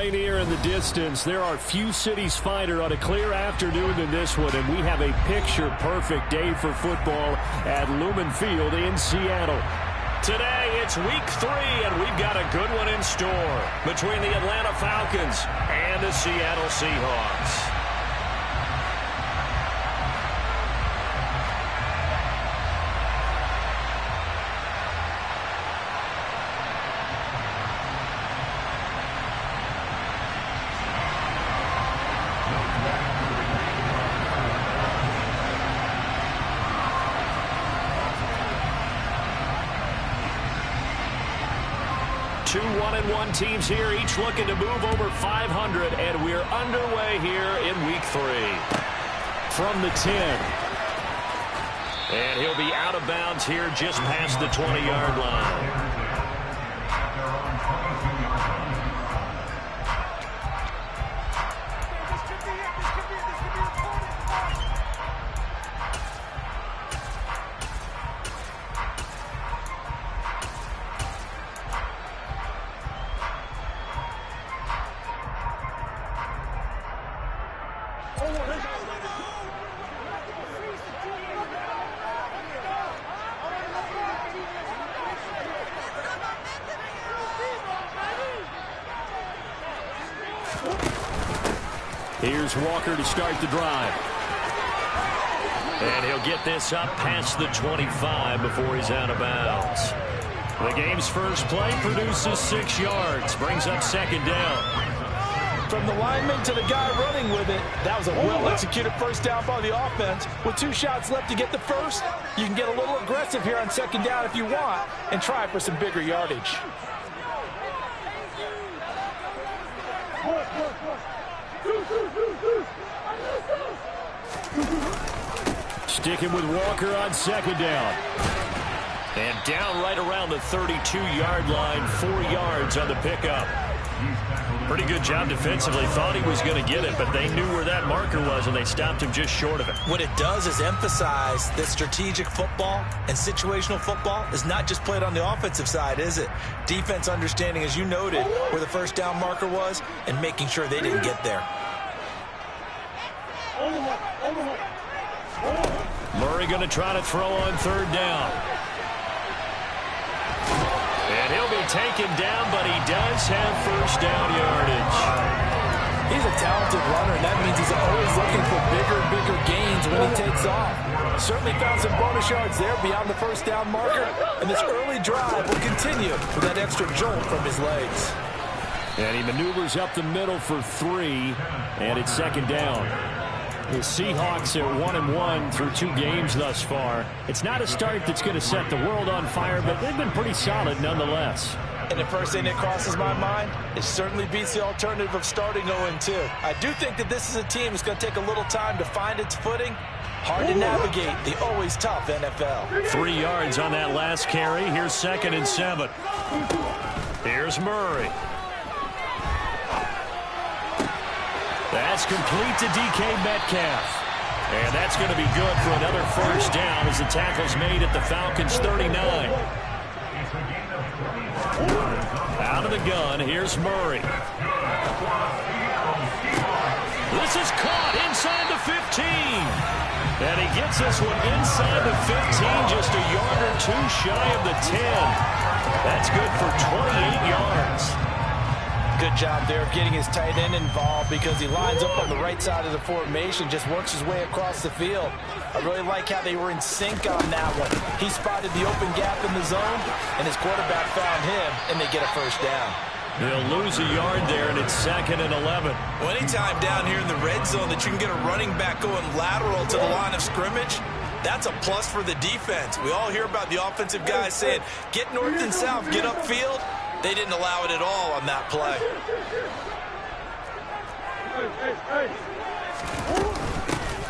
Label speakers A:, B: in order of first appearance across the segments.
A: Rainier in the distance. There are few cities finer on a clear afternoon than this one, and we have a picture-perfect day for football at Lumen Field in Seattle. Today, it's week 3, and we've got a good one in store between the Atlanta Falcons and the Seattle Seahawks. Two 1-1 teams here, each looking to move over 500, and we're underway here in week 3. From the 10. And he'll be out of bounds here just past the 20-yard line. Here's Walker to start the drive. And he'll get this up past the 25 before he's out of bounds. The game's first play produces 6 yards, brings up second down.
B: From the lineman to the guy running with it, that was a well-executed first down by the offense. With 2 shots left to get the first, you can get a little aggressive here on second down if you want and try for some bigger yardage.
A: Sticking with Walker on second down. And down right around the 32-yard line, 4 yards on the pickup. Pretty good job defensively. Thought he was going to get it, but they knew where that marker was, and they stopped him just short of it.
C: What it does is emphasize that strategic football and situational football is not just played on the offensive side, is it? Defense understanding, as you noted, where the first down marker was and making sure they didn't get there.
A: Murray going to try to throw on third down. And he'll be taken down, but he does have first down yardage.
B: He's a talented runner, and that means he's always looking for bigger and bigger gains when he takes off. Certainly found some bonus yards there beyond the first down marker, and this early drive will continue with that extra jolt from his legs.
A: And he maneuvers up the middle for 3, and it's second down. The Seahawks at 1-1 through 2 games thus far. It's not a start that's going to set the world on fire, but they've been pretty solid nonetheless.
B: And the first thing that crosses my mind, it certainly beats the alternative of starting 0-2. I do think that this is a team that's going to take a little time to find its footing. Hard to navigate the always tough NFL.
A: 3 yards on that last carry. Here's 2nd and 7. Here's Murray. That's complete to DK Metcalf. And that's going to be good for another first down as the tackle's made at the Falcons' 39. Out of the gun, here's Murray. This is caught inside the 15. And he gets this one inside the 15, just a yard or 2 shy of the 10. That's good for 28 yards.
B: Good job there of getting his tight end involved because he lines up on the right side of the formation, just works his way across the field. I really like how they were in sync on that one. He spotted the open gap in the zone, and his quarterback found him, and they get a first down.
A: They'll lose a yard there, and it's 2nd and 11.
C: Well, anytime down here in the red zone that you can get a running back going lateral to the line of scrimmage, that's a plus for the defense. We all hear about the offensive guys saying, get north and south, get upfield. They didn't allow it at all on that play.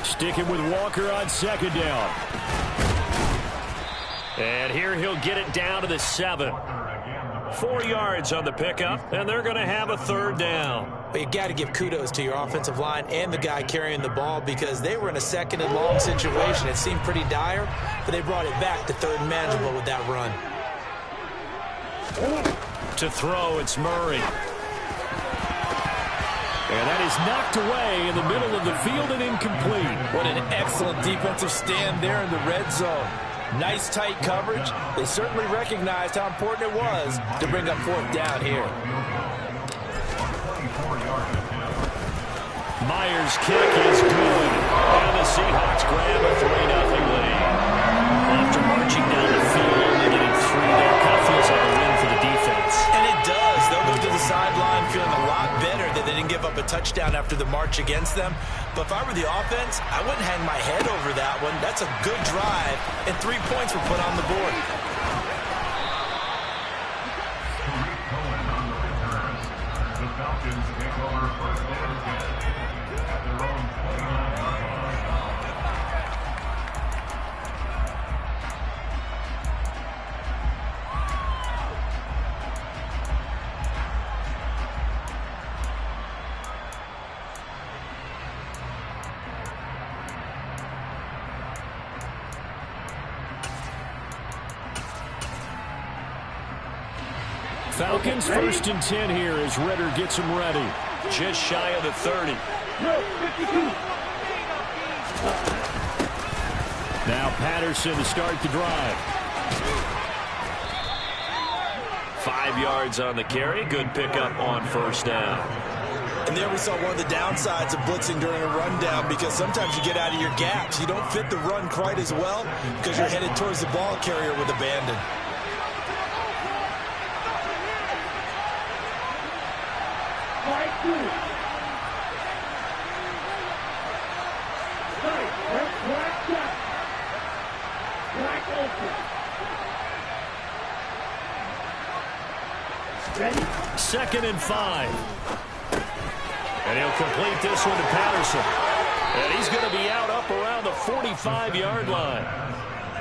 A: Sticking with Walker on second down. And here he'll get it down to the 7. 4 yards on the pickup, and they're going to have a third down.
C: But you got to give kudos to your offensive line and the guy carrying the ball because they were in a 2nd and long situation. It seemed pretty dire, but they brought it back to 3rd and manageable with that run.
A: To throw, it's Murray. And that is knocked away in the middle of the field and incomplete.
B: What an excellent defensive stand there in the red zone. Nice tight coverage. They certainly recognized how important it was to bring up fourth down here.
A: Myers' kick is good. And the Seahawks grab a 3-0 lead. After marching down the field and getting 3 there, kind of feels like a win for the defense.
B: And it does. They'll go to the sideline feeling a lot better that they didn't give up a touchdown after the march against them. But if I were the offense, I wouldn't hang my head over that one. That's a good drive, and 3 points were put on the board.
D: The Falcons take over first and 10 at their own 29-yard line.
A: Falcons 1st and 10 here as Ritter gets them ready. Just shy of the 30. Now Patterson to start the drive. 5 yards on the carry. Good pickup on first down.
B: And there we saw one of the downsides of blitzing during a rundown, because sometimes you get out of your gaps. You don't fit the run quite as well because you're headed towards the ball carrier with abandon.
A: Second and 5. And he'll complete this one to Patterson. And he's going to be out up around the 45-yard line.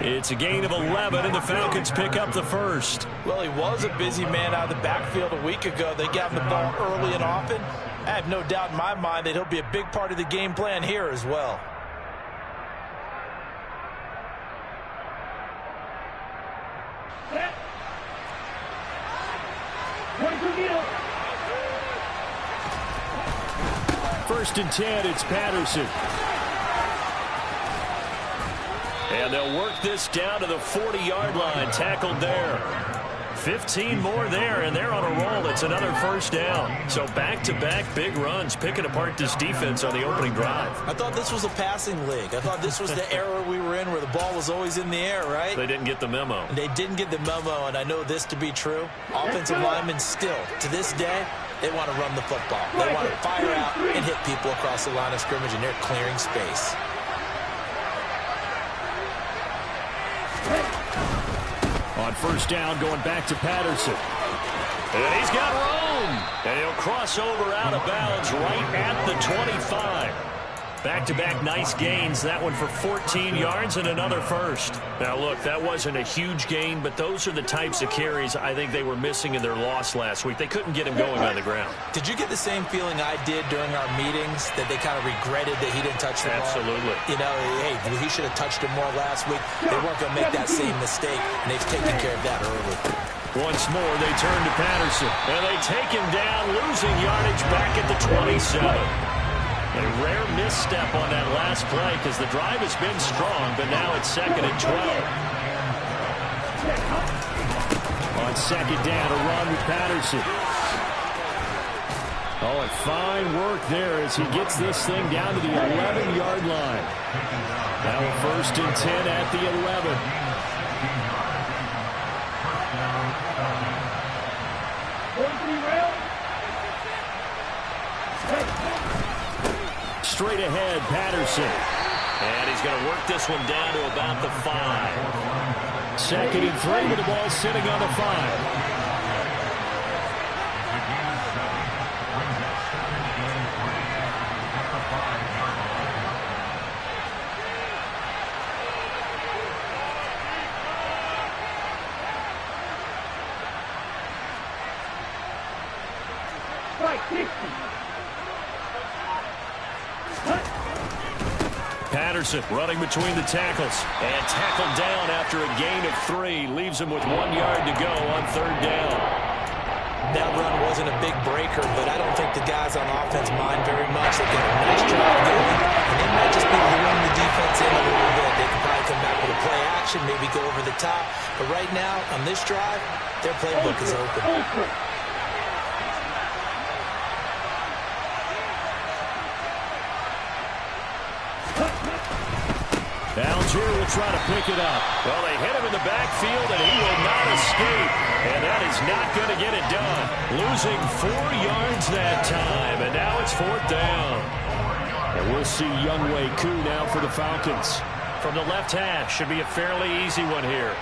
A: It's a gain of 11, and the Falcons pick up the first.
B: Well, he was a busy man out of the backfield a week ago. They got him the ball early and often. I have no doubt in my mind that he'll be a big part of the game plan here as well.
A: First and 10, it's Patterson. And they'll work this down to the 40-yard line, tackled there. 15 more there, and they're on a roll. It's another first down. So back-to-back big runs, picking apart this defense on the opening drive.
B: I thought this was a passing league. I thought this was the era we were in where the ball was always in the air, right?
A: They didn't get the memo.
B: They didn't get the memo, and I know this to be true. Offensive linemen still, to this day, they want to run the football. They want to fire out and hit people across the line of scrimmage, and they're clearing space.
A: On first down, going back to Patterson. And he's got room. And he'll cross over out of bounds right at the 25. Back-to-back nice gains. That one for 14 yards and another first. Now, look, that wasn't a huge gain, but those are the types of carries I think they were missing in their loss last week. They couldn't get him going on the ground.
B: Did you get the same feeling I did during our meetings, that they kind of regretted that he didn't touch the ball?
A: Absolutely.
B: You know, hey, he should have touched him more last week. They weren't going to make that same mistake, and they've taken care of that early.
A: Once more, they turn to Patterson, and they take him down, losing yardage back at the 27. A rare misstep on that last play because the drive has been strong, but now it's 2nd and 12. On second down, a run with Patterson. Oh, and fine work there as he gets this thing down to the 11-yard line. Now a 1st and 10 at the 11. Straight ahead, Patterson. And he's going to work this one down to about the 5. 2nd and 3 with the ball sitting on the 5. Patterson running between the tackles and tackled down after a gain of 3. Leaves him with 1 yard to go on 3rd down.
B: That run wasn't a big breaker, but I don't think the guys on offense mind very much. They've got a nice drive going, and they might just be luring the defense in a little bit. They can probably come back with a play action, maybe go over the top. But right now, on this drive, their playbook is open.
A: Algier will try to pick it up. Well, they hit him in the backfield, and he will not escape. And that is not going to get it done. Losing 4 yards that time, and now it's 4th down. And we'll see Younghoe Koo now for the Falcons. From the left hash, should be a fairly easy one here.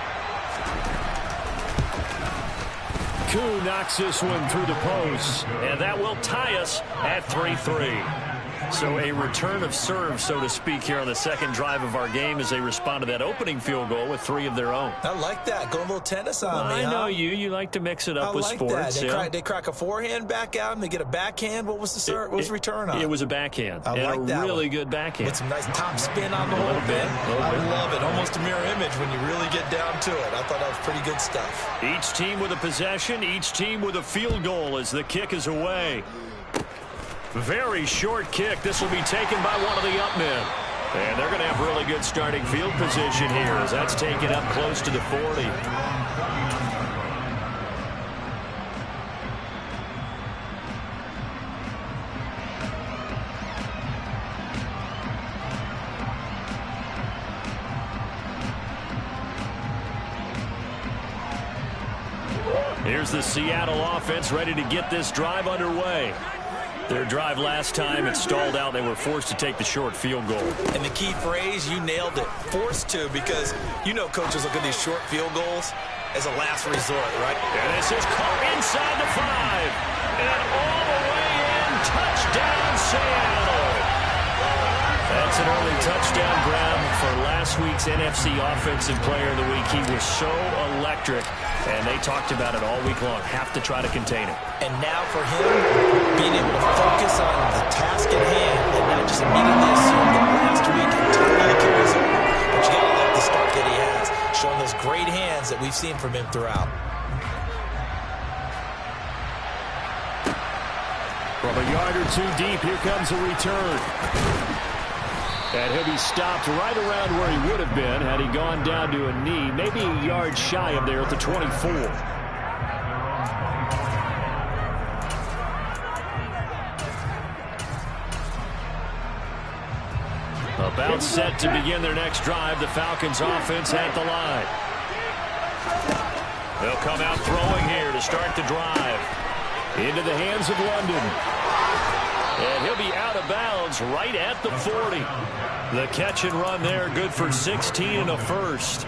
A: Koo knocks this one through the post, and that will tie us at 3-3. So a return of serve, so to speak, here on the second drive of our game as they respond to that opening field goal with 3 of their own.
B: I like that. Go a little tennis on me,
A: I know you like to mix it up with sports.
B: They crack a forehand back out and they get a backhand. What was the return on?
A: It was a backhand.
B: I like that.
A: Really good backhand.
B: With some nice top spin on the whole bit. I love it. Almost a mirror image when you really get down to it. I thought that was pretty good stuff.
A: Each team with a possession, each team with a field goal as the kick is away. Very short kick. This will be taken by one of the up men. And they're going to have really good starting field position here as that's taken up close to the 40. Here's the Seattle offense ready to get this drive underway. Their drive last time, it stalled out. They were forced to take the short field goal.
B: And the key phrase, you nailed it, forced to, because you know coaches look at these short field goals as a last resort, right?
A: And this is caught inside the 5. And all the way in, touchdown Seattle. That's an early touchdown grab for last week's NFC Offensive Player of the Week. He was so electric, and they talked about it all week long. Have to try to contain it.
B: And now for him, being able to focus on the task at hand and not just immediately assume that last week he totally carries over. But you got to love the start that he has, showing those great hands that we've seen from him throughout.
A: From a yard or 2 deep, here comes a return. And he'll be stopped right around where he would have been had he gone down to a knee, maybe a yard shy of there at the 24. About set to begin their next drive, the Falcons offense at the line. They'll come out throwing here to start the drive. Into the hands of London. And he'll be out of bounds right at the 40. The catch and run there, good for 16 and a first.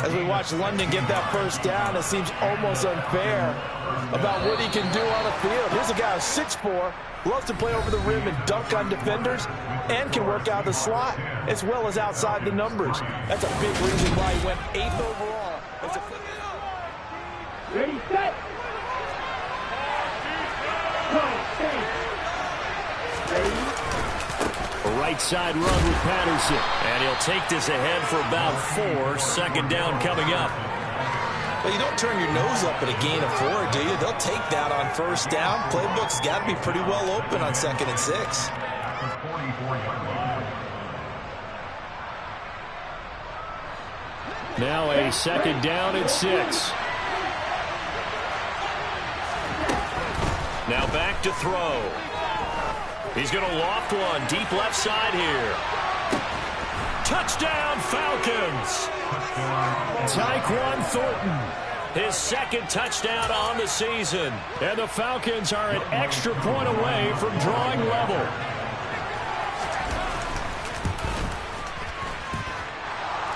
B: As we watch London get that first down, it seems almost unfair about what he can do on the field. Here's a guy who's 6'4", loves to play over the rim and dunk on defenders, and can work out the slot as well as outside the numbers. That's a big reason why he went 8th overall.
E: Ready, set.
A: A right side run with Patterson. And he'll take this ahead for about 4. Second down coming up.
B: Well, you don't turn your nose up at a gain of 4, do you? They'll take that on first down. Playbook's got to be pretty well open on 2nd and 6.
A: Now a second down and 6. Now back to throw. He's going to loft one deep left side here. Touchdown Falcons. Tyquan Thornton, his 2nd touchdown on the season. And the Falcons are an extra point away from drawing level.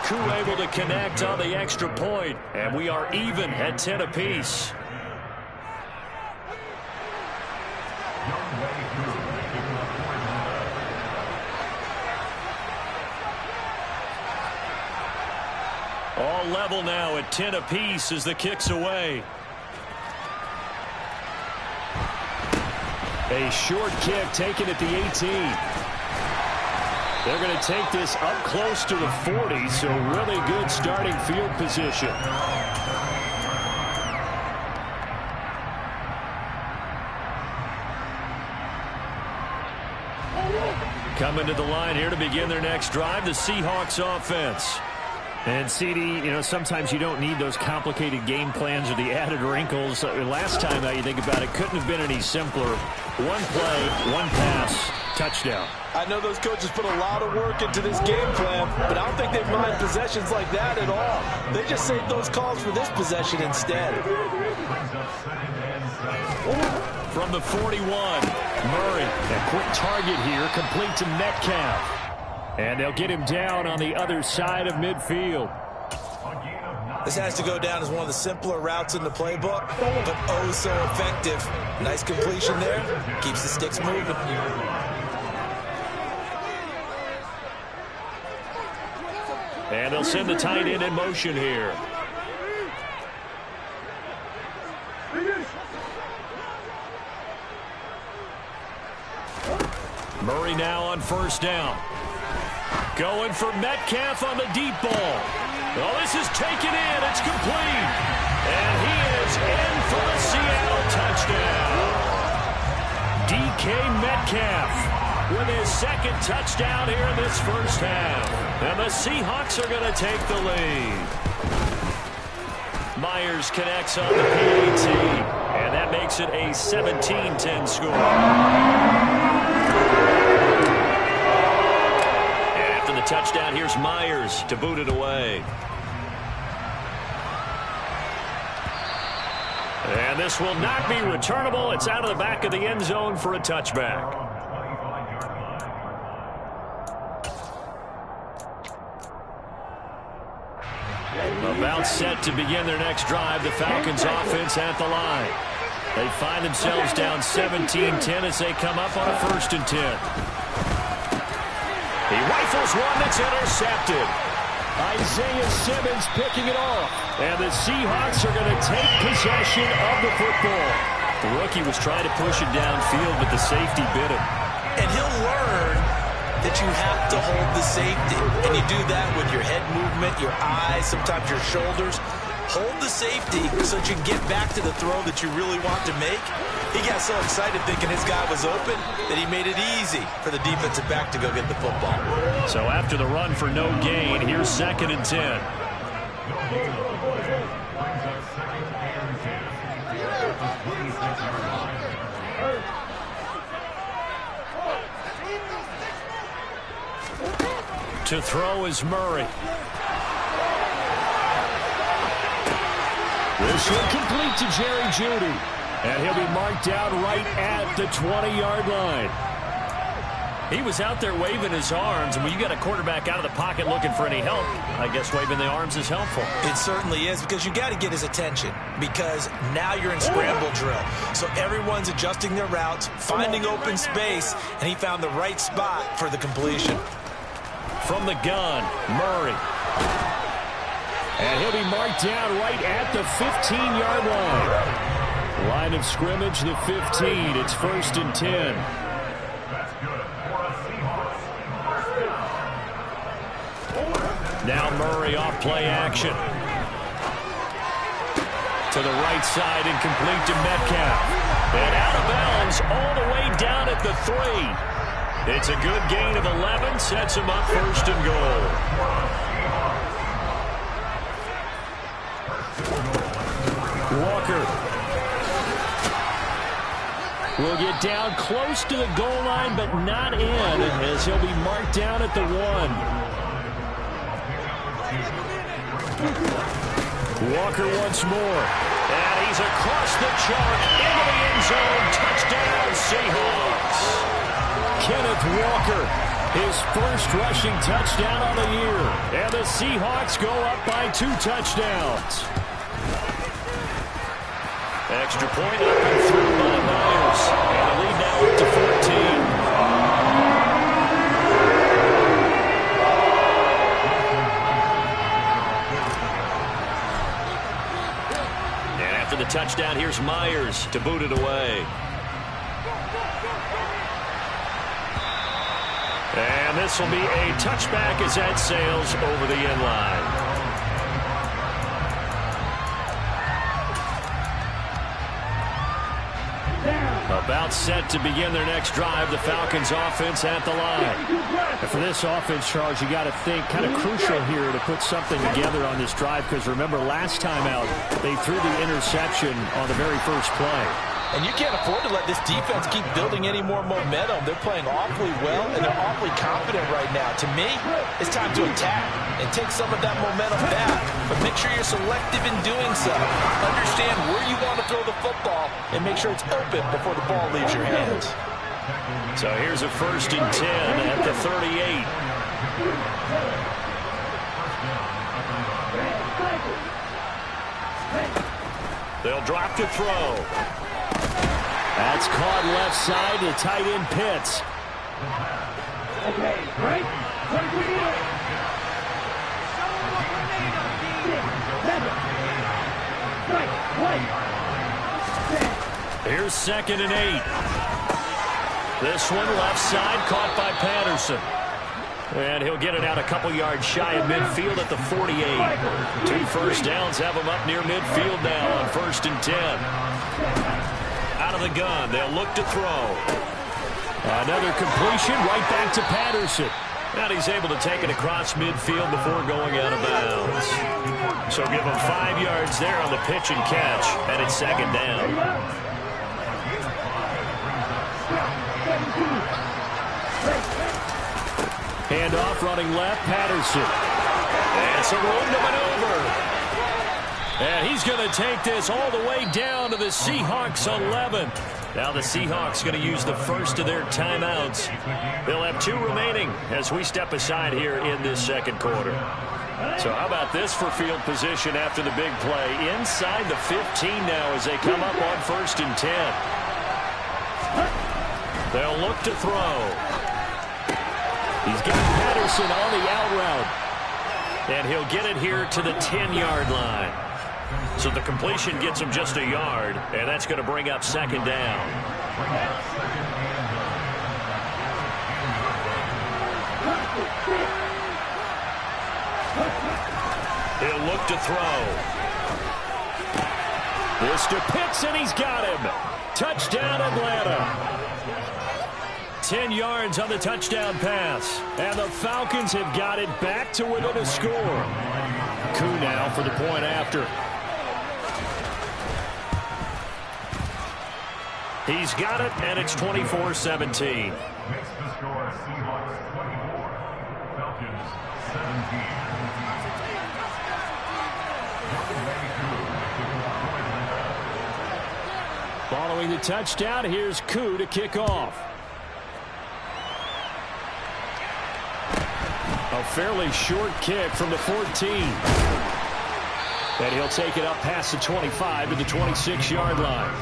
A: Koo able to connect on the extra point, and we are even at 10 apiece. All level now at 10 apiece as the kick's away. A short kick taken at the 18. They're going to take this up close to the 40, so really good starting field position. Coming to the line here to begin their next drive, the Seahawks offense. And, CD, sometimes you don't need those complicated game plans or the added wrinkles. Last time, now you think about it, couldn't have been any simpler. One play, one pass, touchdown.
B: I know those coaches put a lot of work into this game plan, but I don't think they mind possessions like that at all. They just saved those calls for this possession instead.
A: From the 41, Murray, a quick target here, complete to Metcalf. And they'll get him down on the other side of midfield.
B: This has to go down as one of the simpler routes in the playbook, but oh so effective. Nice completion there. Keeps the sticks moving.
A: And they'll send the tight end in motion here. Murray now on first down. Going for Metcalf on the deep ball. Oh, this is taken in. It's complete. And he is in for the Seattle touchdown. DK Metcalf with his second touchdown here in this first half. And the Seahawks are going to take the lead. Myers connects on the PAT. And that makes it a 17-10 score. The touchdown, here's Myers to boot it away. And this will not be returnable. It's out of the back of the end zone for a touchback. About set to begin their next drive, the Falcons offense at the line. They find themselves down 17-10 as they come up on a 1st and 10. He rifles one that's intercepted. Isaiah Simmons picking it off. And the Seahawks are going to take possession of the football. The rookie was trying to push it downfield, but the safety bit him.
B: And he'll learn that you have to hold the safety. And you do that with your head movement, your eyes, sometimes your shoulders. Hold the safety so that you can get back to the throw that you really want to make. He got so excited thinking his guy was open that he made it easy for the defensive back to go get the football.
A: So after the run for no gain, here's 2nd and 10. To throw is Murray. This will complete to Jerry Jeudy. And he'll be marked down right at the 20-yard line. He was out there waving his arms, and when you got a quarterback out of the pocket looking for any help, I guess waving the arms is helpful.
B: It certainly is, because you got to get his attention, because now you're in scramble drill. So everyone's adjusting their routes, finding open space, and he found the right spot for the completion.
A: From the gun, Murray. And he'll be marked down right at the 15-yard line. Line of scrimmage, the 15. It's 1st and 10. Now Murray off play action. To the right side and complete to Metcalf. And out of bounds all the way down at the 3. It's a good gain of 11. Sets him up 1st and goal. Walker will get down close to the goal line, but not in, as he'll be marked down at the 1. Walker once more. And he's across the chalk into the end zone. Touchdown, Seahawks. Kenneth Walker, his first rushing touchdown of the year. And the Seahawks go up by 2 touchdowns. Extra point up and through by Myers. And the lead now up to 14. And after the touchdown, here's Myers to boot it away. And this will be a touchback as that sails over the end line. A About set to begin their next drive. The Falcons offense at the line. And for this offense, Charles, you got to think kind of crucial here to put something together on this drive, because remember last time out they threw the interception on the very first play.
B: And you can't afford to let this defense keep building any more momentum. They're playing awfully well, and they're awfully confident right now. To me, it's time to attack and take some of that momentum back. But make sure you're selective in doing so. Understand where you want to throw the football and make sure it's open before the ball leaves your hands.
A: So here's a 1st and 10 at the 38. They'll drop to throw. That's caught left side to tight end Pitts.
E: Okay, right?
A: Here's 2nd and 8. This one left side caught by Patterson. And he'll get it out a couple yards shy of midfield at the 48. 2 first downs have him up near midfield now on 1st and 10. Out of the gun, they'll look to throw. Another completion right back to Patterson. And he's able to take it across midfield before going out of bounds. So give him 5 yards there on the pitch and catch, and it's 2nd down. Handoff running left, Patterson. And some room to maneuver. And he's going to take this all the way down to the Seahawks 11. Now the Seahawks going to use the first of their timeouts. They'll have 2 remaining as we step aside here in this 2nd quarter. So how about this for field position after the big play? Inside the 15 now as they come up on 1st and 10. They'll look to throw. He's got Patterson on the out route. And he'll get it here to the 10-yard line. So the completion gets him just a yard, and that's going to bring up 2nd down. He'll look to throw. This to Pitts, and he's got him. Touchdown, Atlanta. 10 yards on the touchdown pass. And the Falcons have got it back to within a score. Koo now for the point after. He's got it, and it's 24-17.
D: Makes the score Seahawks 24, Falcons 17.
A: Following the touchdown, here's Koo to kick off. A fairly short kick from the 14. And he'll take it up past the 25 to the 26-yard line.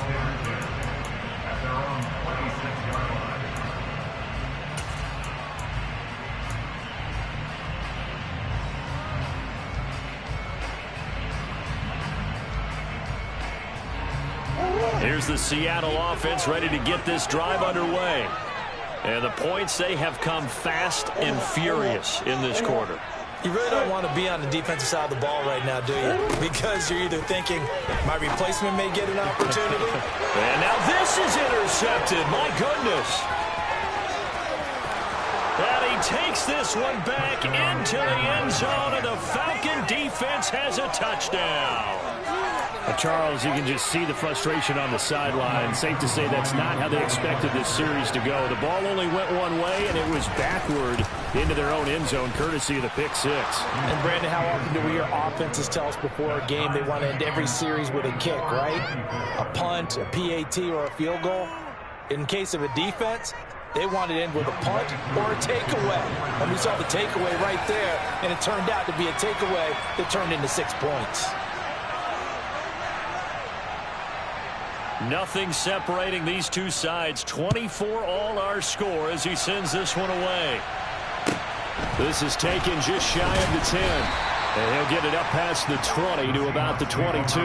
A: Here's the Seattle offense ready to get this drive underway. And the points, they have come fast and furious in this quarter.
B: You really don't want to be on the defensive side of the ball right now, do you? Because you're either thinking, my replacement may get an opportunity.
A: And now this is intercepted. My goodness. And he takes this one back into the end zone, and the Falcon defense has a touchdown. Charles, you can just see the frustration on the sideline. Safe to say that's not how they expected this series to go. The ball only went one way, and it was backward into their own end zone, courtesy of the pick six.
B: And, Brandon, how often do we hear offenses tell us before a game they want to end every series with a kick, right? A punt, a PAT, or a field goal. In case of a defense, they want to end with a punt or a takeaway. And we saw the takeaway right there, and it turned out to be a takeaway that turned into 6 points.
A: Nothing separating these two sides. 24 all our score as he sends this one away. This is taken just shy of the 10. And he'll get it up past the 20 to about the 22.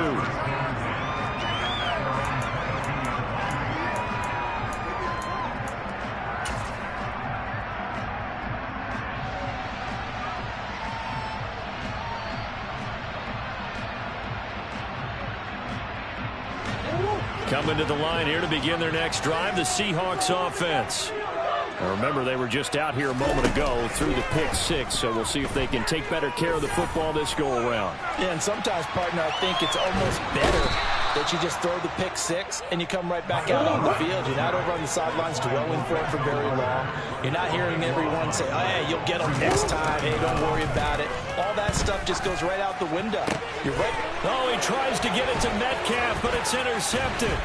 A: Coming to the line here to begin their next drive, the Seahawks offense. Now remember, they were just out here a moment ago through the pick six, so we'll see if they can take better care of the football this go-around.
B: Yeah, and sometimes, partner, I think it's almost better that you just throw the pick six and you come right back out on the field. You're not over on the sidelines dwelling for it for very long. You're not hearing everyone say, oh, hey, you'll get them next time. Hey, don't worry about it. All that stuff just goes right out the window. You're right.
A: Oh, he tries to get it to Metcalf, but it's intercepted.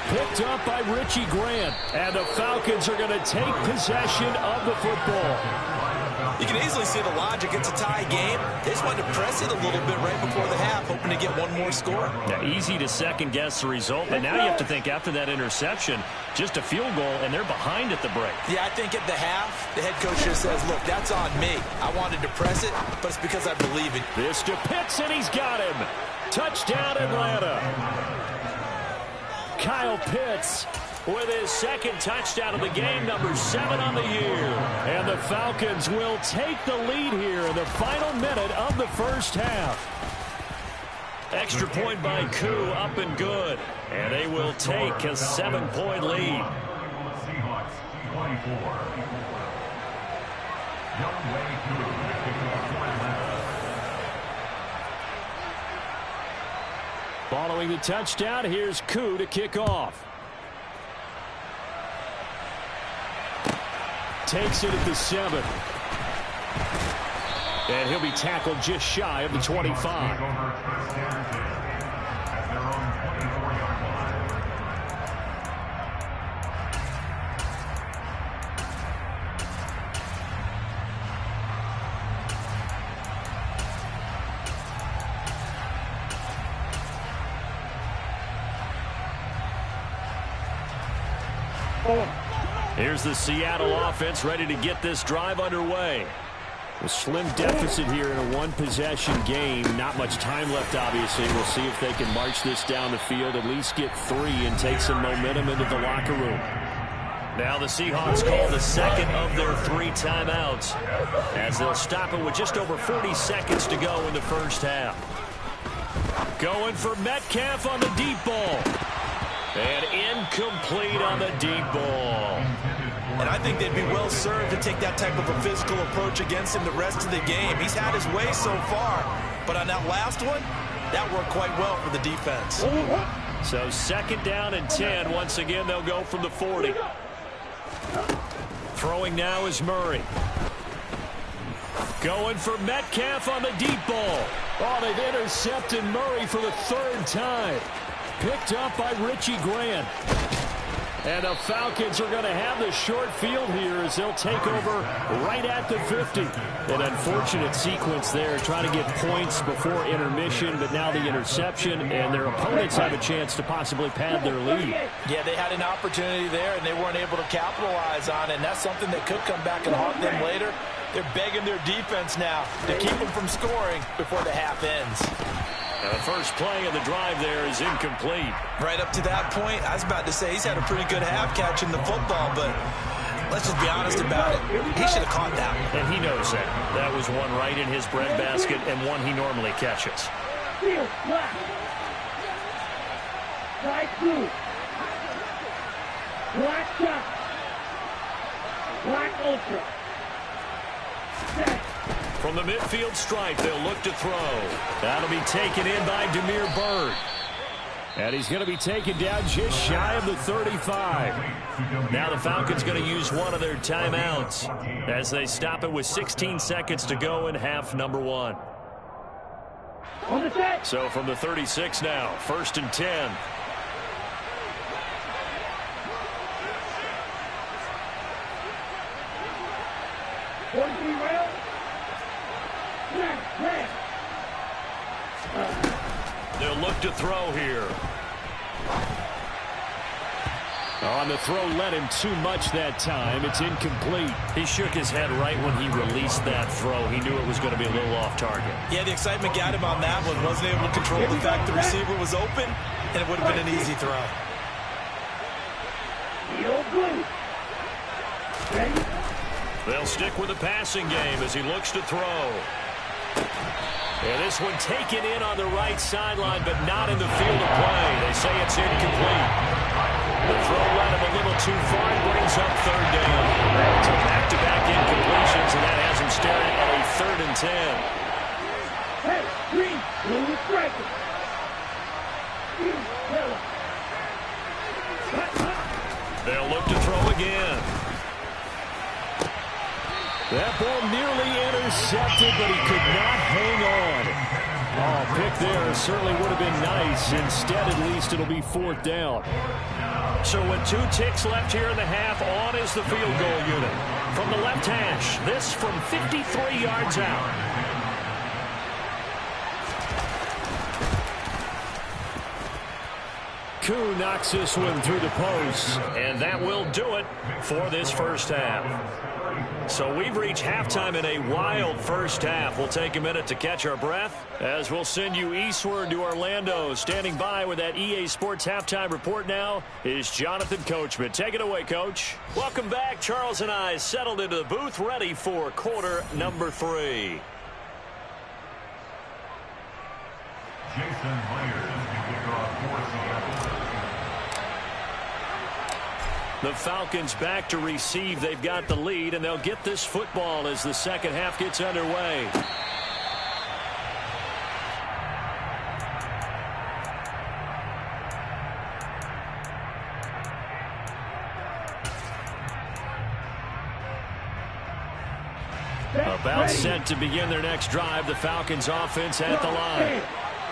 A: Picked up by Richie Grant. And the Falcons are going to take possession of the football.
C: You can easily see the logic. It's a tie game. They just wanted to press it a little bit right before the half, hoping to get one more score.
A: Now, easy to second-guess the result, but now you have to think after that interception, just a field goal, and they're behind at the break.
B: Yeah, I think at the half, the head coach just says, look, that's on me. I wanted to press it, but it's because I believe it.
A: This to Pitts, and he's got him. Touchdown, Atlanta. Kyle Pitts with his second touchdown of the game, number 7 on the year. And the Falcons will take the lead here in the final minute of the first half. Extra point by Koo, up and good. And they will take a 7-point lead.
D: Seahawks 24.
A: Following the touchdown, here's Koo to kick off. Takes it at the 7. And he'll be tackled just shy of the 25. Here's the Seattle offense ready to get this drive underway. A slim deficit here in a one-possession game. Not much time left, obviously. We'll see if they can march this down the field, at least get 3 and take some momentum into the locker room. Now the Seahawks call the second of their 3 timeouts as they'll stop it with just over 40 seconds to go in the first half. Going for Metcalf on the deep ball. And incomplete on the deep ball.
C: And I think they'd be well served to take that type of a physical approach against him the rest of the game. He's had his way so far, but on that last one, that worked quite well for the defense.
A: So second down and 10. Once again, they'll go from the 40. Throwing now is Murray. Going for Metcalf on the deep ball. Oh, they've intercepted Murray for the 3rd time. Picked up by Richie Grant. And the Falcons are going to have the short field here as they'll take over right at the 50. An unfortunate sequence there, trying to get points before intermission, but now the interception, and their opponents have a chance to possibly pad their lead.
B: Yeah, they had an opportunity there, and they weren't able to capitalize on it, and that's something that could come back and haunt them later. They're begging their defense now to keep them from scoring before the half ends.
A: And the first play of the drive there is incomplete.
C: Right up to that point, I was about to say he's had a pretty good half catching the football, but let's just be honest about it. He should have caught that one.
A: And he knows that. That was one right in his breadbasket and one he normally catches.
E: Field, black. Side 2. Black shot. Black ultra. Set.
A: From the midfield stripe, they'll look to throw. That'll be taken in by Damiere Byrd. And he's going to be taken down just shy of the 35. Now the Falcons going to use one of their timeouts as they stop it with 16 seconds to go in half number 1.
E: On the set.
A: So from the 36 now, 1st and 10. They'll look to throw here. On the throw, led him too much that time. It's incomplete. He shook his head right when he released that throw. He knew it was going to be a little off target.
C: Yeah, the excitement got him on that one. Wasn't able to control the fact the receiver was open, and it would have been an easy throw.
A: They'll stick with the passing game as he looks to throw. And this one taken in on the right sideline, but not in the field of play. They say it's incomplete. The throw led him a little too far and brings up third down. So back-to-back incompletions, and that has him staring at a 3rd and 10.
E: Hey, green, blue striker.
A: They'll look to throw again. That ball nearly intercepted, but he could not hang on. Oh, pick there certainly would have been nice. Instead, at least, it'll be 4th down. So with 2 ticks left here in the half, on is the field goal unit. From the left hash, this from 53 yards out. Koo knocks this one through the post, and that will do it for this first half. So we've reached halftime in a wild first half. We'll take a minute to catch our breath as we'll send you eastward to Orlando. Standing by with that EA Sports halftime report now is Jonathan Coachman. Take it away, Coach. Welcome back. Charles and I settled into the booth, ready for quarter number 3.
D: Jason Myers to kick off for Seattle.
A: The Falcons back to receive. They've got the lead, and they'll get this football as the second half gets underway. About set to begin their next drive. The Falcons offense at the line.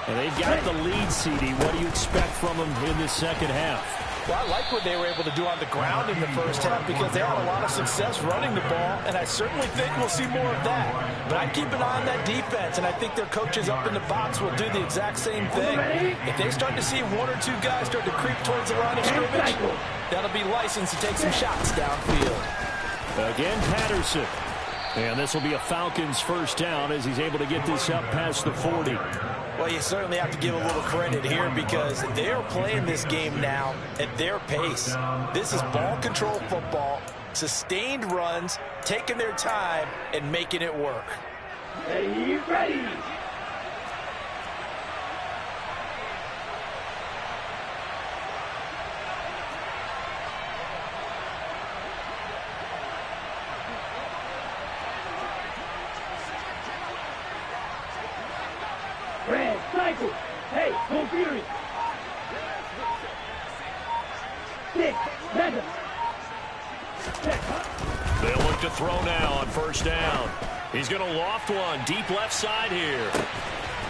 A: And they've got the lead, CD. What do you expect from them in the second half?
B: Well, I like what they were able to do on the ground in the first half because they had a lot of success running the ball, and I certainly think we'll see more of that. But I'd keep an eye on that defense, and I think their coaches up in the box will do the exact same thing. If they start to see 1 or 2 guys start to creep towards the line of scrimmage, that'll be licensed to take some shots downfield.
A: Again, Patterson. And this will be a Falcons first down as he's able to get this up past the 40.
B: Well, you certainly have to give a little credit here because they're playing this game now at their pace. This is ball control football, sustained runs, taking their time, and making it work.
E: Are you ready? Red cycle. Hey, go Fury. 6, 7.
A: They'll look to throw now on first down. He's going to loft one deep left side here.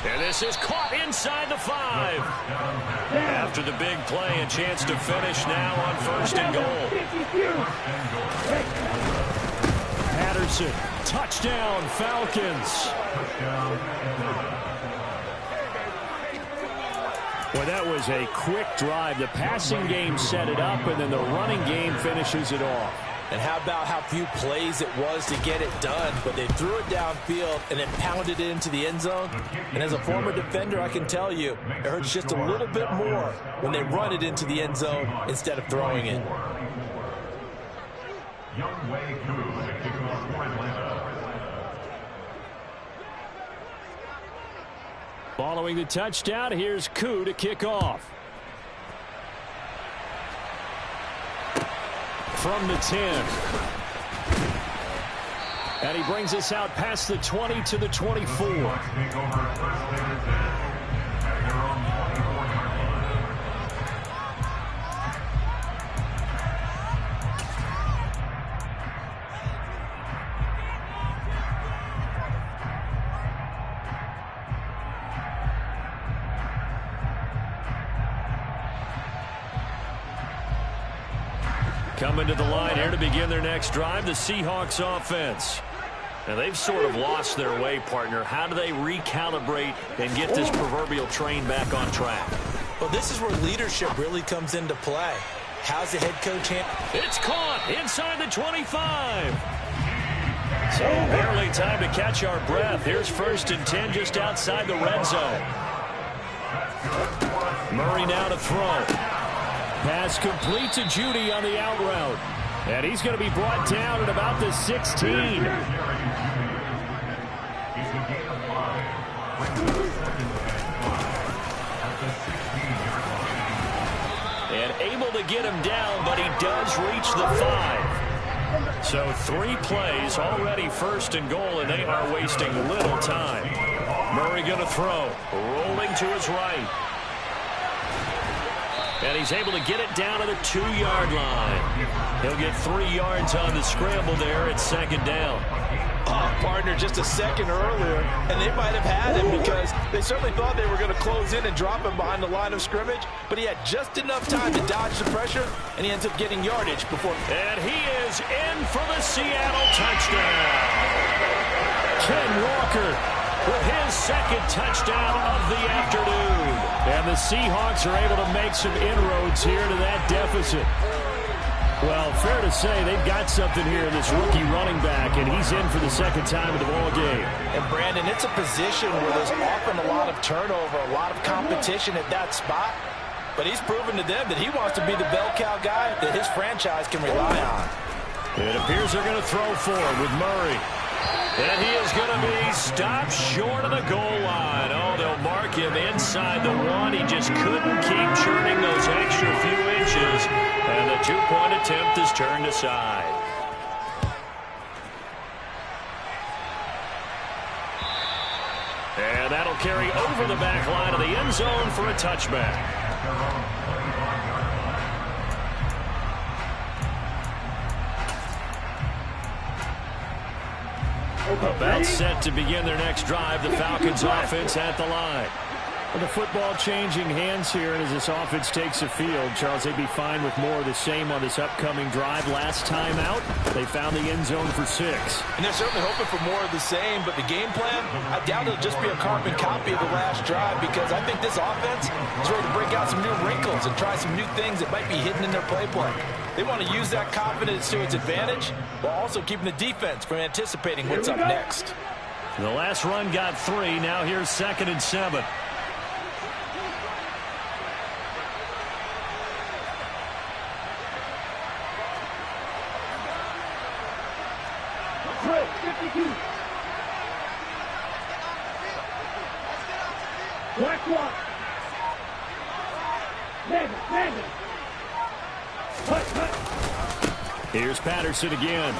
A: And this is caught inside the 5. After the big play, a chance to finish now on first and goal. Patterson, touchdown Falcons. Well, that was a quick drive. The passing game set it up, and then the running game finishes it off.
B: And how about how few plays it was to get it done, but they threw it downfield and then pounded it into the end zone. And as a former defender, I can tell you, it hurts just a little bit more when they run it into the end zone instead of throwing it.
A: Following the touchdown, here's Koo to kick off. From the 10. And he brings us out past the 20 to the 24. Coming to the line here to begin their next drive, the Seahawks offense. Now, they've sort of lost their way, partner. How do they recalibrate and get this proverbial train back on track?
B: Well, this is where leadership really comes into play. How's the head coach handle?
A: It's caught inside the 25. So barely time to catch our breath. Here's first and 10 just outside the red zone. Murray now to throw. Pass complete to Judy on the out route. And he's going to be brought down at about the 16. And able to get him down, but he does reach the 5. So 3 plays, already first and goal, and they are wasting little time. Murray going to throw, rolling to his right. And he's able to get it down to the 2-yard line. He'll get 3 yards on the scramble there at second down.
B: Partner just a second earlier, and they might have had him because they certainly thought they were going to close in and drop him behind the line of scrimmage, but he had just enough time to dodge the pressure, and he ends up getting yardage before.
A: And he is in for the Seattle touchdown. Ken Walker with his second touchdown of the afternoon. And the Seahawks are able to make some inroads here to that deficit. Well, fair to say they've got something here in this rookie running back, and he's in for the second time in the ball game.
B: And, Brandon, it's a position where there's often a lot of turnover, a lot of competition at that spot. But he's proven to them that he wants to be the bell cow guy that his franchise can rely on.
A: It appears they're going to throw for him with Murray. And he is going to be stopped short of the goal line. Oh, they'll mark him inside the 1. He just couldn't keep churning those extra few inches. And the 2-point attempt is turned aside. And that'll carry over the back line of the end zone for a touchback. About set to begin their next drive. The Falcons offense at the line. Well, the football changing hands here, and as this offense takes the field, Charles, they'd be fine with more of the same on this upcoming drive. Last time out, they found the end zone for 6.
B: And they're certainly hoping for more of the same, but the game plan, I doubt it'll just be a carbon copy of the last drive, because I think this offense is ready to break out some new wrinkles and try some new things that might be hidden in their play plan. They want to use that confidence to its advantage while also keeping the defense from anticipating what's up next.
A: The last run got 3. Now here's 2nd and 7.
E: Black walk. Nagel.
A: Here's Patterson again.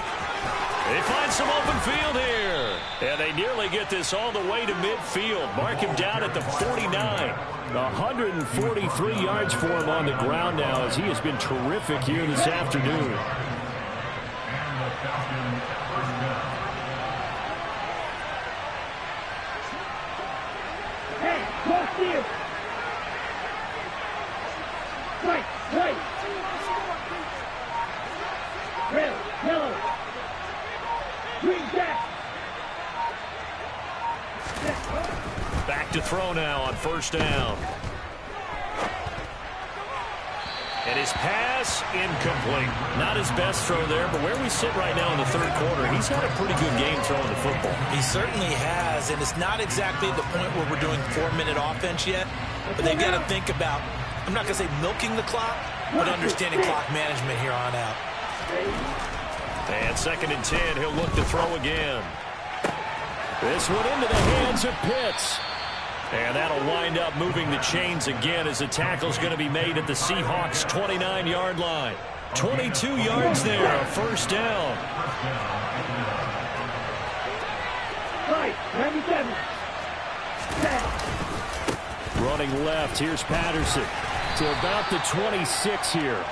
A: They find some open field here. And they nearly get this all the way to midfield. Mark him down at the 49. 143 yards for him on the ground now, as he has been terrific here this afternoon.
E: Hey, cross here. Right. Red, yellow. Green, jack.
A: Back to throw now on first down. And his pass incomplete. Not his best throw there, but where we sit right now in the third quarter, he's had a pretty good game throwing the football.
B: He certainly has, and it's not exactly the point where we're doing 4-minute offense yet, but they've got to think about, I'm not going to say milking the clock, but understanding clock management here on out.
A: And 2nd and 10, he'll look to throw again. This one into the hands of Pitts. And that'll wind up moving the chains again as the tackle's going to be made at the Seahawks' 29-yard line. 22 yards there, a first down.
E: Right, 97.
A: Running left, here's Patterson to about the 26 here.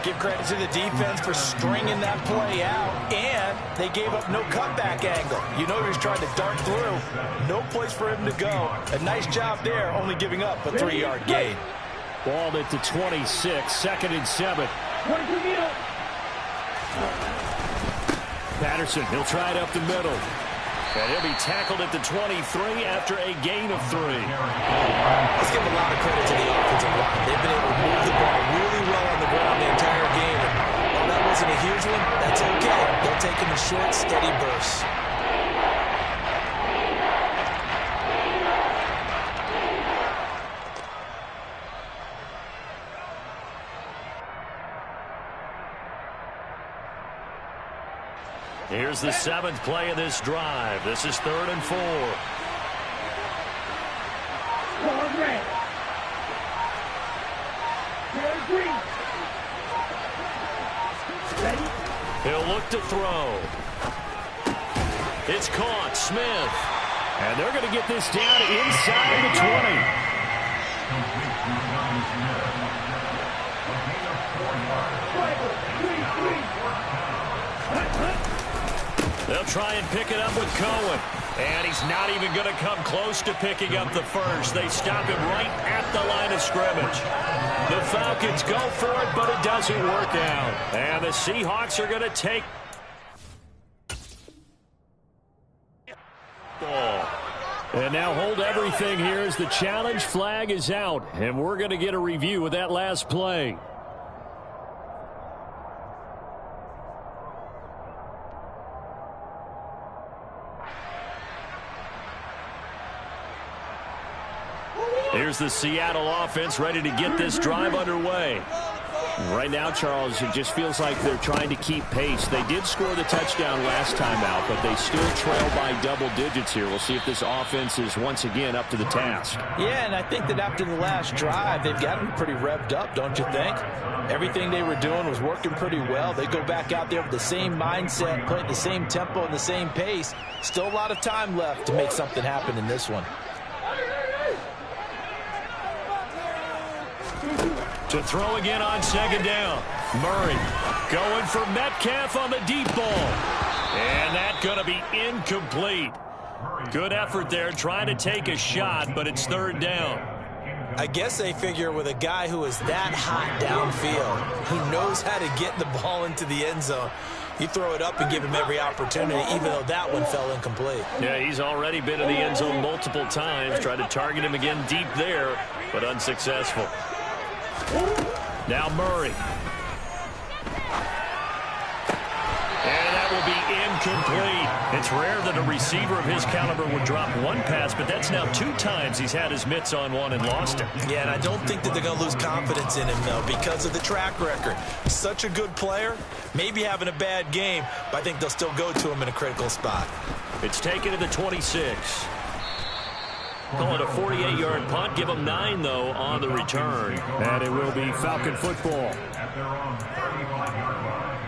B: Give credit to the defense for stringing that play out, and they gave up no cutback angle. You know he was trying to dart through. No place for him to go. A nice job there, only giving up a 3-yard gain.
A: Ball at the 26, 2nd and 7. Patterson, he'll try it up the middle. And he'll be tackled at the 23 after a gain of 3.
B: Let's give a lot of credit to the offensive line. They've been able to move the ball really well on the ground the entire game. And while that wasn't a huge one, that's okay. They'll take them in short, steady bursts.
A: Here's the 7th play of this drive. This is 3rd and 4.
E: Ball red. Red green. Ready?
A: He'll look to throw. It's caught. Smith. And they're going to get this down inside the 20. They'll try and pick it up with Cohen. And he's not even going to come close to picking up the first. They stop him right at the line of scrimmage. The Falcons go for it, but it doesn't work out. And the Seahawks are going to take ball. And now hold everything here as the challenge flag is out. And we're going to get a review of that last play. Here's the Seattle offense ready to get this drive underway. Right now, Charles, it just feels like they're trying to keep pace. They did score the touchdown last time out, but they still trail by double digits here. We'll see if this offense is once again up to the task.
B: Yeah, and I think that after the last drive, they've got them pretty revved up, don't you think? Everything they were doing was working pretty well. They go back out there with the same mindset, play at the same tempo and the same pace. Still a lot of time left to make something happen in this one.
A: To throw again on second down. Murray going for Metcalf on the deep ball. And that's going to be incomplete. Good effort there trying to take a shot, but it's third down.
B: I guess they figure with a guy who is that hot downfield, who knows how to get the ball into the end zone, you throw it up and give him every opportunity, even though that one fell incomplete.
A: Yeah, he's already been in the end zone multiple times. Tried to target him again deep there, but unsuccessful. Now Murray. And that will be incomplete. It's rare that a receiver of his caliber would drop one pass, but that's now 2 times he's had his mitts on one and lost it.
B: Yeah, and I don't think that they're going to lose confidence in him, though, because of the track record. Such a good player, maybe having a bad game, but I think they'll still go to him in a critical spot.
A: It's taken to the 26. Call it a 48-yard punt. Give them 9, though, on the return. And it will be Falcon football.
D: At their own 35-yard line.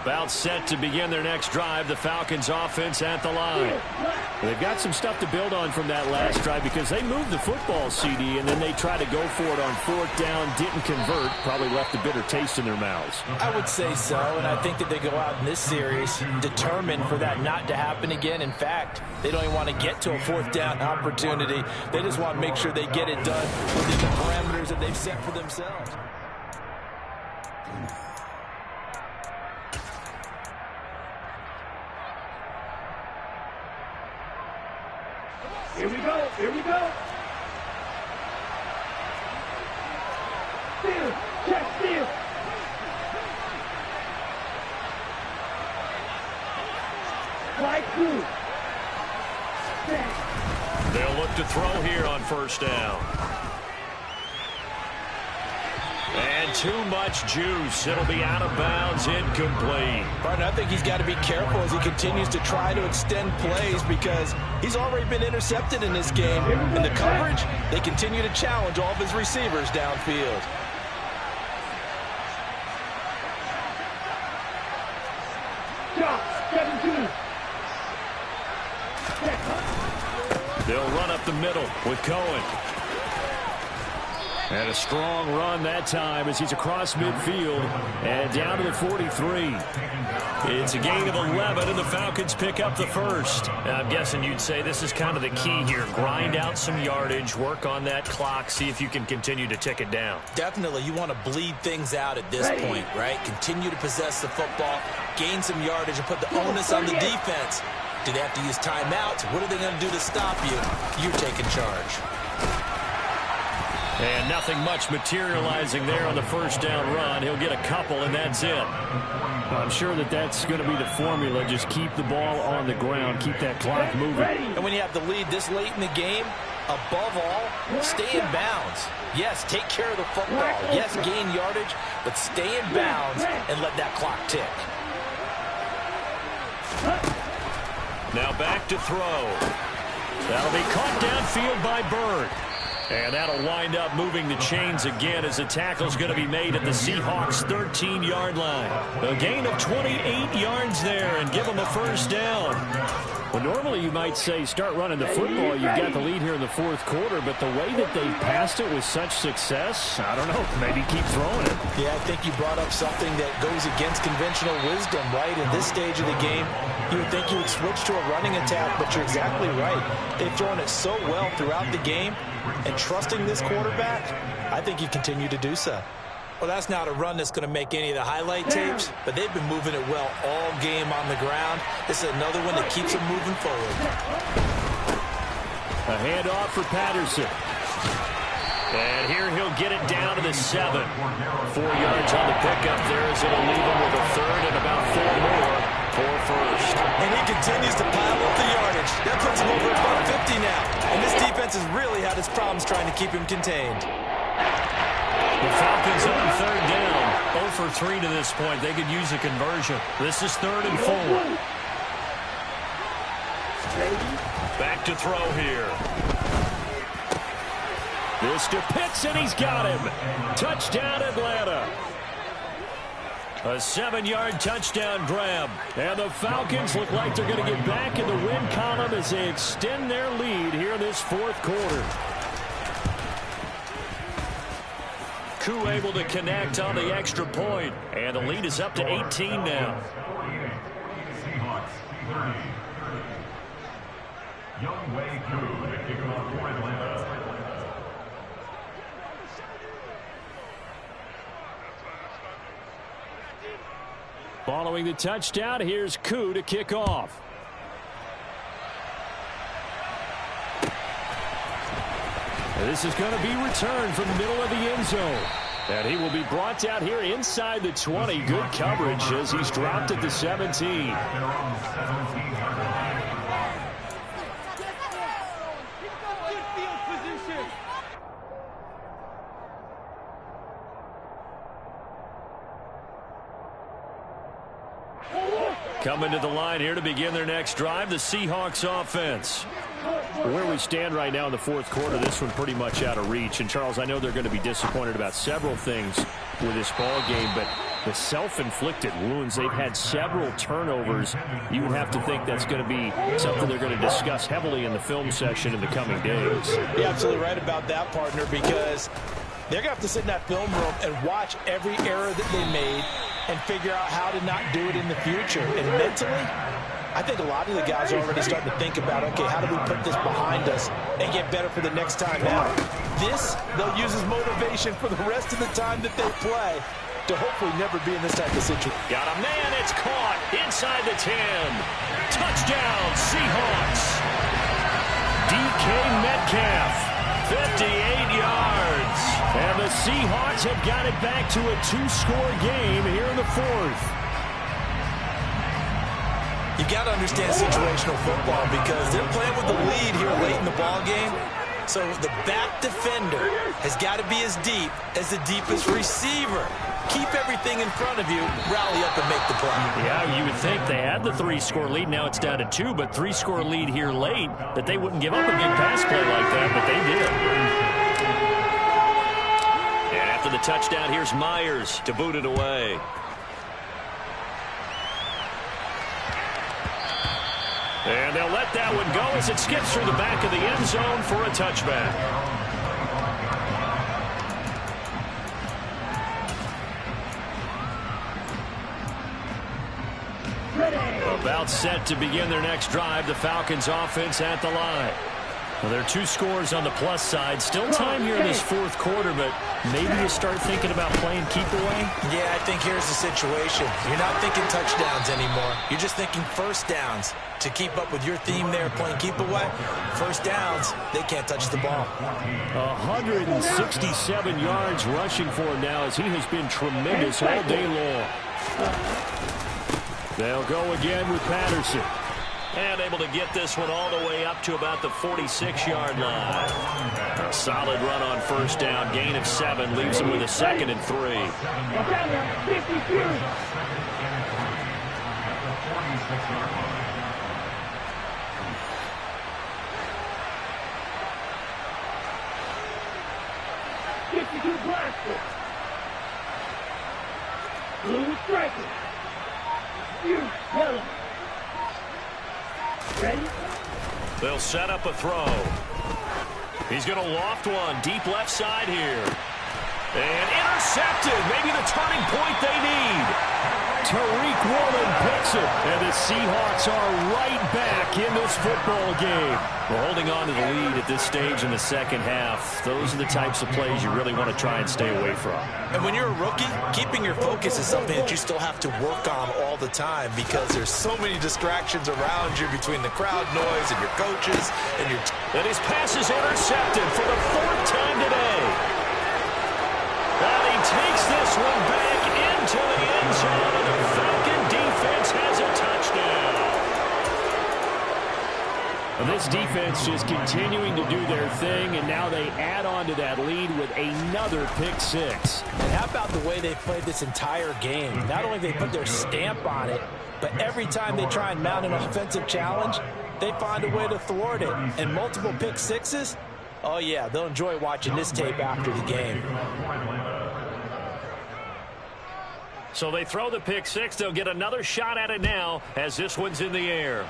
A: About set to begin their next drive. The Falcons offense at the line. They've got some stuff to build on from that last drive because they moved the football, CD, and then they tried to go for it on 4th down, didn't convert, probably left a bitter taste in their mouths.
B: I would say so, and I think that they go out in this series determined for that not to happen again. In fact, they don't even want to get to a 4th down opportunity. They just want to make sure they get it done within the parameters that they've set for themselves.
E: Here we go. Here we go. Steal. Check steal. Fly through.
A: They'll look to throw here on 1st down. And too much juice. It'll be out of bounds, incomplete.
B: Partner, I think he's got to be careful as he continues to try to extend plays because he's already been intercepted in this game. In the coverage, they continue to challenge all of his receivers downfield.
E: Drop. 17.
A: They'll run up the middle with Cohen. And a strong run that time as he's across midfield and down to the 43. It's a gain of 11, and the Falcons pick up the first. Now, I'm guessing you'd say this is kind of the key here. Grind out some yardage, work on that clock, see if you can continue to tick it down.
B: Definitely, you want to bleed things out at this point, right? Continue to possess the football, gain some yardage, and put the onus on the defense. Do they have to use timeouts? What are they going to do to stop you? You're taking charge.
A: And nothing much materializing there on the 1st down run. He'll get a couple, and that's it. I'm sure that that's going to be the formula. Just keep the ball on the ground. Keep that clock moving.
B: And when you have the lead this late in the game, above all, stay in bounds. Yes, take care of the football. Yes, gain yardage, but stay in bounds and let that clock tick.
A: Now back to throw. That'll be caught downfield by Bird. And that'll wind up moving the chains again as the tackle's going to be made at the Seahawks' 13-yard line. A gain of 28 yards there and give them a first down. Well, normally you might say start running the football. You've got the lead here in the fourth quarter, but the way that they passed it with such success, I don't know, maybe keep throwing it.
B: Yeah, I think you brought up something that goes against conventional wisdom, right? In this stage of the game, you would think you would switch to a running attack, but you're exactly right. They've thrown it so well throughout the game, and trusting this quarterback, I think you continue to do so. Well, that's not a run that's going to make any of the highlight tapes, but they've been moving it well all game on the ground. This is another one that keeps them moving forward.
A: A handoff for Patterson. And here he'll get it down to the 7. 4 yards on the pickup there as it'll leave him with a third and about 4 more for first.
B: And he continues to pile up the yardage. That puts him over above 50 now. And this defense has really had its problems trying to keep him contained.
A: The Falcons on third down. 0 for 3 to this point. They could use a conversion. This is 3rd and 4. Back to throw here. This to Pitts, and he's got him. Touchdown, Atlanta. A 7-yard touchdown grab. And the Falcons look like they're going to get back in the win column as they extend their lead here in this fourth quarter. Koo able to connect on the extra point, and the lead is up to 18 now.
D: Seahawks 30. Young Wei Koo to kick off for Atlanta.
A: Following the touchdown, here's Koo to kick off. This is going to be returned from the middle of the end zone. And he will be brought down here inside the 20. Good coverage as he's dropped at the 17. Coming to the line here to begin their next drive, the Seahawks offense. Where we stand right now in the fourth quarter, this one pretty much out of reach. And, Charles, I know they're going to be disappointed about several things with this ball game, but the self-inflicted wounds, they've had several turnovers. You would have to think that's going to be something they're going to discuss heavily in the film session in the coming days.
B: You're absolutely right about that, partner, because they're going to have to sit in that film room and watch every error that they made and figure out how to not do it in the future. And mentally, I think a lot of the guys are already starting to think about, okay, how do we put this behind us and get better for the next time out? This, they'll use as motivation for the rest of the time that they play to hopefully never be in this type of situation.
A: Got a man, it's caught inside the 10. Touchdown, Seahawks. DK Metcalf, 58 yards. And the Seahawks have got it back to a 2-score game here in the fourth.
B: You got to understand situational football because they're playing with the lead here late in the ball game. So the back defender has got to be as deep as the deepest receiver. Keep everything in front of you, rally up and make the play.
A: Yeah, you would think they had the 3-score lead. Now it's down to 2, but 3-score lead here late, that they wouldn't give up a big pass play like that, but they did. And after the touchdown, here's Myers to boot it away. And they'll let that one go as it skips through the back of the end zone for a touchback. About set to begin their next drive, the Falcons offense at the line. Well, there are 2 scores on the plus side. Still time here in this fourth quarter, but maybe you start thinking about playing keep away?
B: Yeah, I think here's the situation. You're not thinking touchdowns anymore. You're just thinking first downs. To keep up with your theme there, playing keep away, first downs, they can't touch the ball.
A: 167 yards rushing for him now as he has been tremendous all day long. They'll go again with Patterson. And able to get this one all the way up to about the 46-yard line. A solid run on first down. Gain of 7 leaves him with a 2nd and 3.
E: Blue striker. Yellow. Ready?
A: They'll set up a throw. He's going to loft one deep left side here. And intercepted. Maybe the turning point they need. Tariq Woolen picks it. And the Seahawks are right back in this football game. We're holding on to the lead at this stage in the second half. Those are the types of plays you really want to try and stay away from.
B: And when you're a rookie, keeping your focus is something that you still have to work on all the time because there's so many distractions around you between the crowd noise and your coaches and your...
A: And his pass is intercepted for the 4th time today. And he takes this one back into the end zone, and the Falcon defense has a touchdown. And this defense just continuing to do their thing, and now they add on to that lead with another pick 6.
B: And how about the way they played this entire game? Not only they put their stamp on it, but every time they try and mount an offensive challenge, they find a way to thwart it. And multiple pick 6s, oh yeah, they'll enjoy watching this tape after the game.
A: So they throw the pick 6. They'll get another shot at it now as this one's in the air.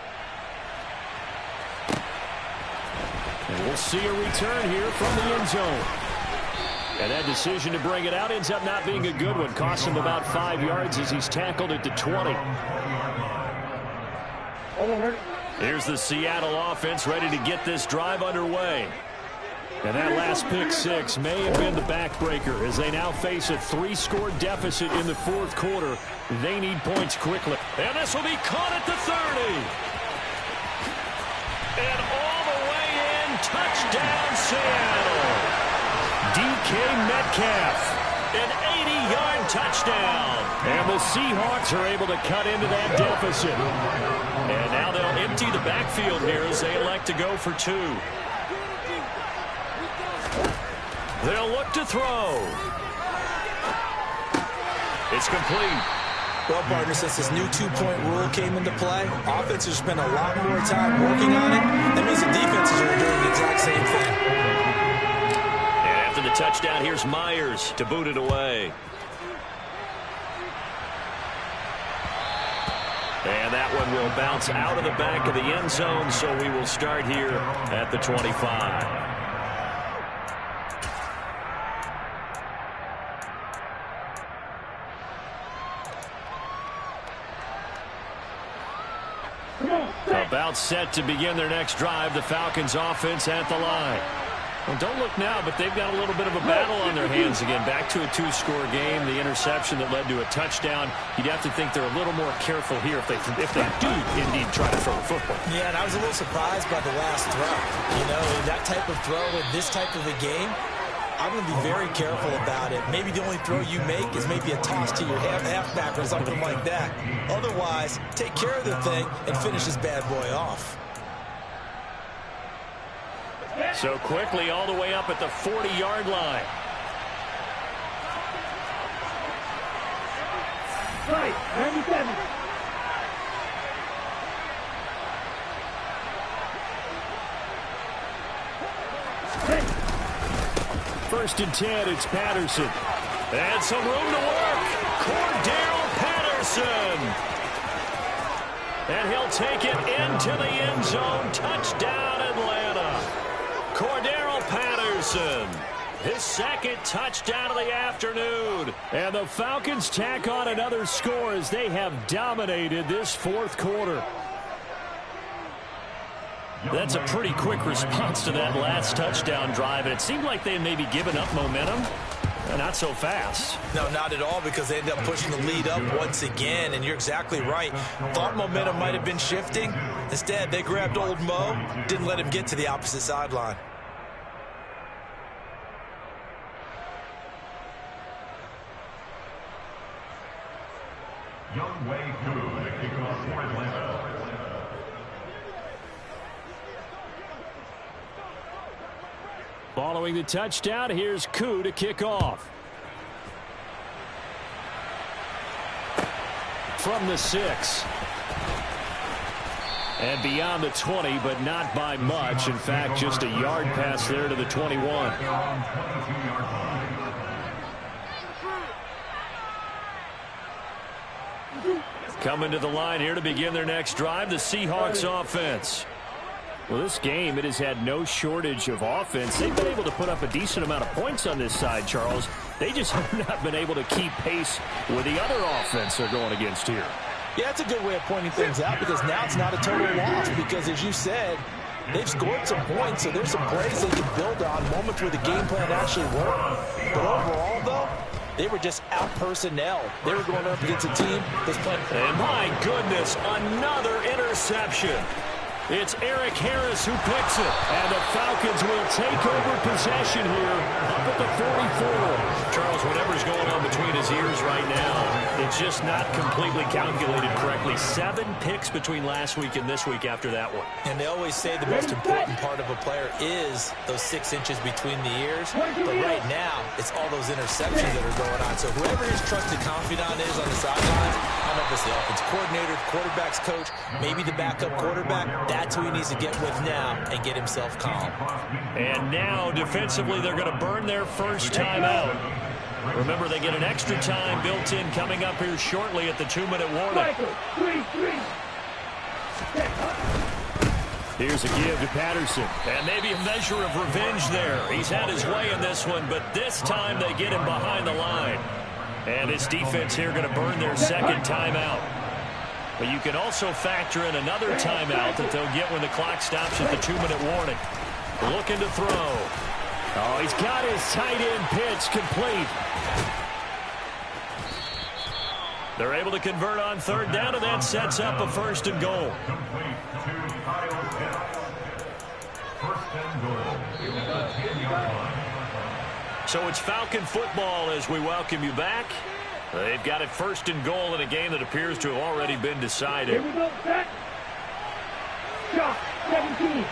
A: And we'll see a return here from the end zone. And that decision to bring it out ends up not being a good one. Costs him about 5 yards as he's tackled at the 20. Here's the Seattle offense ready to get this drive underway. And that last pick 6 may have been the backbreaker as they now face a 3-score deficit in the 4th quarter. They need points quickly. And this will be caught at the 30. And all the way in, touchdown Seattle. DK Metcalf, an 80-yard touchdown. And the Seahawks are able to cut into that deficit. And now they'll empty the backfield here as they elect to go for 2. They'll look to throw. It's complete.
B: Well, partner, since this new 2-point rule came into play, offenses spend a lot more time working on it. That means the defenses are doing the exact same thing.
A: And after the touchdown, here's Myers to boot it away. And that one will bounce out of the back of the end zone, so we will start here at the 25. About set to begin their next drive. The Falcons offense at the line. Well, don't look now, but they've got a little bit of a battle on their hands again. Back to a 2-score game. The interception that led to a touchdown. You'd have to think they're a little more careful here if they do indeed try to throw the football.
B: Yeah, and I was a little surprised by the last throw. You know, that type of throw in this type of a game, I'm going to be very careful about it. Maybe the only throw you make is maybe a toss to your halfback or something like that. Otherwise, take care of the thing and finish this bad boy off.
A: So quickly all the way up at the 40-yard line.
E: Right, 97.
A: First and 10, it's Patterson. And some room to work. Cordero Patterson. And he'll take it into the end zone. Touchdown, Atlanta. Cordero Patterson. His 2nd touchdown of the afternoon. And the Falcons tack on another score as they have dominated this 4th quarter. That's a pretty quick response to that last touchdown drive. And it seemed like they had maybe given up momentum. Not so fast.
B: No, not at all, because they ended up pushing the lead up once again. And you're exactly right. Thought momentum might have been shifting. Instead, they grabbed old Mo, didn't let him get to the opposite sideline.
D: Young Wei Koo, the kickoff for Atlanta.
A: Following the touchdown, here's Koo to kick off. From the 6. And beyond the 20, but not by much. In fact, just a yard pass there to the 21. Coming to the line here to begin their next drive, the Seahawks offense. Well, this game, it has had no shortage of offense. They've been able to put up a decent amount of points on this side, Charles. They just have not been able to keep pace with the other offense they're going against here.
B: Yeah, it's a good way of pointing things out because now it's not a total loss because, as you said, they've scored some points, so there's some plays they can build on, moments where the game plan actually worked. But overall, though, they were just out personnel. They were going up against a team that's playing.
A: And my goodness, another interception. It's Eric Harris who picks it. And the Falcons will take over possession here up at the 44. Charles, whatever's going on between his ears right now, it's just not completely calculated correctly. 7 picks between last week and this week after that one.
B: And they always say the most important part of a player is those 6 inches between the ears. But right now, it's all those interceptions that are going on. So whoever his trusted confidant is on the sidelines, I don't know if it's the offense coordinator, quarterback's coach, maybe the backup quarterback, that's who he needs to get with now and get himself calm.
A: And now, defensively, they're going to burn their first timeout. Remember, they get an extra time built in coming up here shortly at the 2-minute warning. Here's a give to Patterson. And maybe a measure of revenge there. He's had his way in this one, but this time they get him behind the line. And this defense here going to burn their second timeout. But you can also factor in another timeout that they'll get when the clock stops at the 2-minute warning. Looking to throw. Oh, he's got his tight end pitch complete. They're able to convert on third down, and that sets up a 1st and goal. So it's Falcon football as we welcome you back. They've got it 1st and goal in a game that appears to have already been decided.
E: Here we go, set. Shot, 17.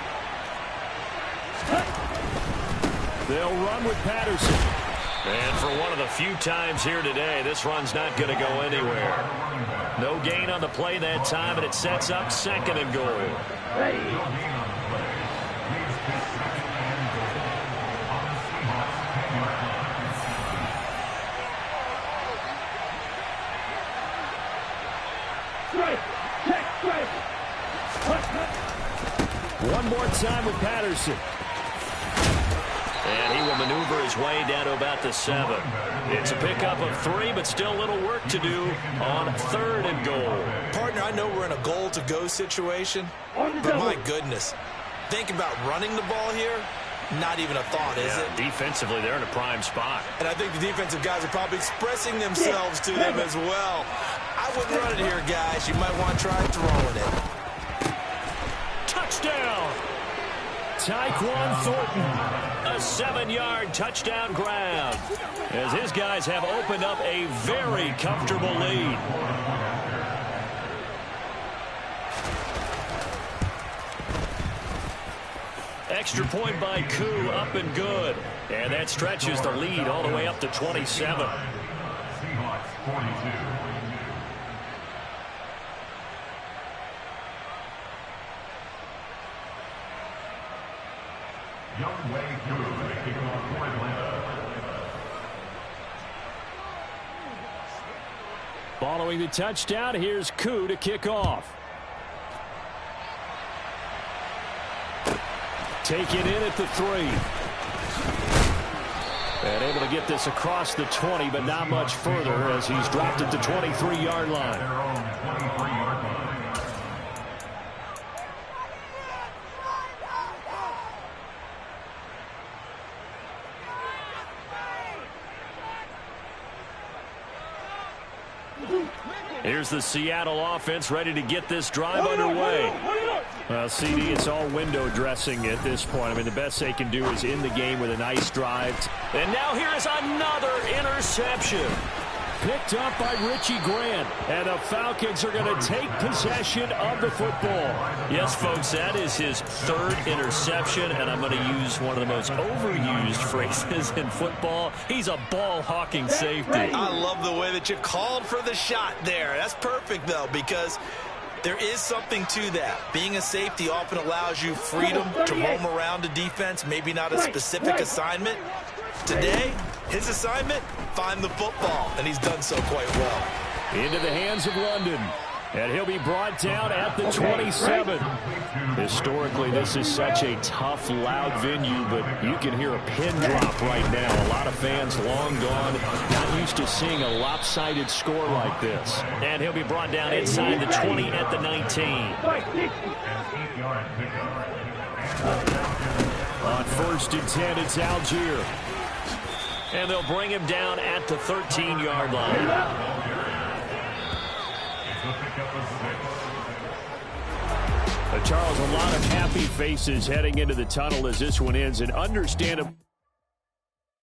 A: They'll run with Patterson. And for one of the few times here today, this run's not going to go anywhere. No gain on the play that time, and it sets up 2nd and goal. One more time with Patterson. And he will maneuver his way down to about the 7. It's a pickup of 3, but still a little work to do on 3rd and goal.
B: Partner, I know we're in a goal-to-go situation, but my goodness, think about running the ball here. Not even a thought, is it?
A: Defensively, they're in a prime spot.
B: And I think the defensive guys are probably expressing themselves to them as well. I wouldn't run it here, guys. You might want to try throwing it.
A: Touchdown! Tyquan Thornton, a 7-yard touchdown grab, as his guys have opened up a very comfortable lead. Extra point by Koo, up and good. And that stretches the lead all the way up to 27.
D: Seahawks 42.
A: Following the touchdown, here's Koo to kick off. Taken in at the 3. And able to get this across the 20, but not much further as he's dropped at the 23-yard line. Here's the Seattle offense ready to get this drive underway. Well, CD, it's all window dressing at this point. I mean, the best they can do is in the game with a nice drive. And now here's another interception. Picked up by Richie Grant. And the Falcons are going to take possession of the football.
F: Yes, folks, that is his third interception, and I'm going to use one of the most overused phrases in football. He's a ball-hawking safety.
C: I love the way that you called for the shot there. That's perfect, though, because there is something to that. Being a safety often allows you freedom to roam around the defense, maybe not a specific assignment. Today, his assignment, find the football, and he's done so quite well.
A: Into the hands of London, and he'll be brought down at the 27. Historically, this is such a tough, loud venue, but you can hear a pin drop right now. A lot of fans long gone, not used to seeing a lopsided score like this.
F: And he'll be brought down inside the 20 at the 19.
A: On 1st and 10, it's Algier.
F: And they'll bring him down at the 13-yard line.
A: Charles, a lot of happy faces heading into the tunnel as this one ends, and understandable.